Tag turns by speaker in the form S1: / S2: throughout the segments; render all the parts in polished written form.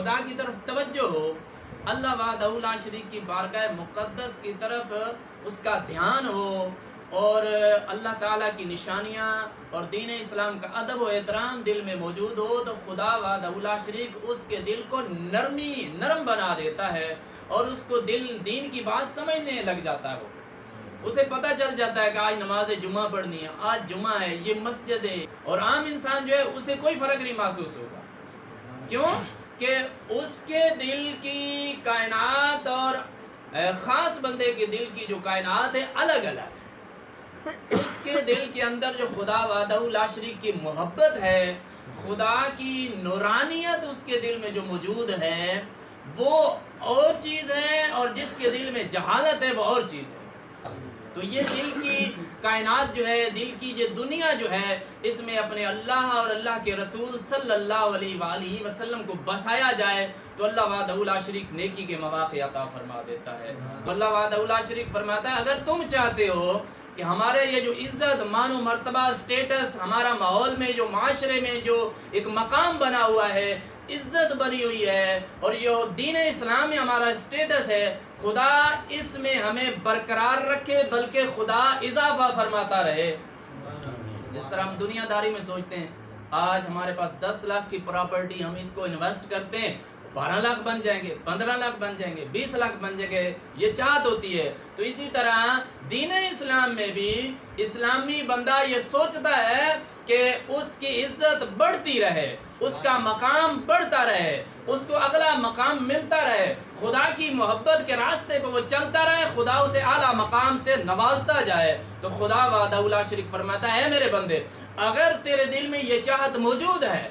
S1: خدا کی طرف توجہ ہو، اللہ وحدہ لا شریک کی بارگاہ مقدس کی طرف اس کا دھیان ہو، اور اللہ تعالیٰ کی نشانیاں اور دین اسلام کا ادب و احترام دل میں موجود ہو، تو خدا وحدہ لا شریک اس کے دل کو نرم بنا دیتا ہے، اور اس کو دین کی بات سمجھنے لگ جاتا ہے۔ اسے پتہ چل جاتا ہے کہ آج نماز جمعہ پڑھنی ہے، آج جمعہ ہے، یہ مسجد ہے، اور عام انسان جو ہے اسے کوئی فرق نہیں محسوس ہوگا۔ کیوں کہ اس کے دل کی کائنات اور خاص بندے کے دل کی جو کائنات ہے الگ الگ ہے۔ اس کے دل کے اندر جو خدا وحدہ لا شریک کی محبت ہے، خدا کی نورانیت اس کے دل میں جو موجود ہے وہ اور چیز ہے، اور جس کے دل میں جہالت ہے وہ اور چیز ہے۔ تو یہ دل کی کائنات جو ہے، دل کی یہ دنیا جو ہے، اس میں اپنے اللہ اور اللہ کے رسول صلی اللہ علیہ وآلہ وسلم کو بسایا جائے تو اللہ وحدہ لا شریک نیکی کے مواقع عطا فرما دیتا ہے۔ تو اللہ وحدہ لا شریک فرماتا ہے اگر تم چاہتے ہو کہ ہمارے یہ جو عزت، مان و مرتبہ، سٹیٹس، ہمارا ماحول میں جو معاشرے میں جو ایک مقام بنا ہوا ہے، عزت بنی ہوئی ہے، اور یہ دین اسلام میں ہمارا سٹیٹس ہے، خدا اس میں ہمیں برقرار رکھے، بلکہ خدا اضافہ فرماتا رہے۔ جس طرح ہم دنیا داری میں سوچتے ہیں آج ہمارے پاس 10 لاکھ کی پراپرٹی، ہم اس کو انویسٹ کرتے ہیں، 12 لاکھ بن جائیں گے، 15 لاکھ بن جائیں گے، 20 لاکھ بن جائیں گے، یہ چاہت ہوتی ہے۔ تو اسی طرح دین اسلام میں بھی اسلامی بندہ یہ سوچتا ہے کہ اس کی عزت بڑھتی رہے، اس کا مقام بڑھتا رہے، اس کو اگلا مقام ملتا رہے، خدا کی محبت کے راستے پہ وہ چلتا رہے، خدا اسے اعلیٰ مقام سے نوازتا جائے۔ تو خدا وحدہ لا شریک فرماتا ہے میرے بندے، اگر تیرے دل میں یہ چاہت موجود ہے،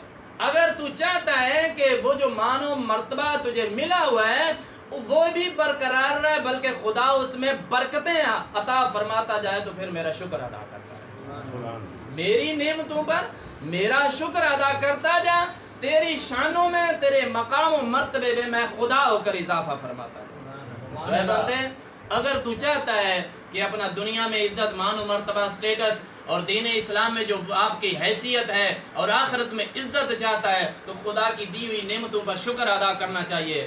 S1: اگر تو چاہتا ہے کہ وہ جو مان و مرتبہ تجھے ملا ہوا ہے وہ بھی برقرار رہے، بلکہ خدا اس میں برکتیں عطا فرماتا جائے، تو پھر میرا شکر ادا کرتا ہے، میری نعمتوں پر میرا شکر ادا کرتا جا، تیری شانوں میں، تیرے مقام و مرتبے میں میں خدا ہو کر اضافہ فرماتا ہوں۔ اے بندے، اگر تو چاہتا ہے کہ اپنا دنیا میں عزت، مان و مرتبہ، سٹیٹس، اور دین اسلام میں جو آپ کی حیثیت ہے، اور آخرت میں عزت چاہتا ہے، تو خدا کی دی ہوئی نعمتوں پر شکر ادا کرنا چاہیے۔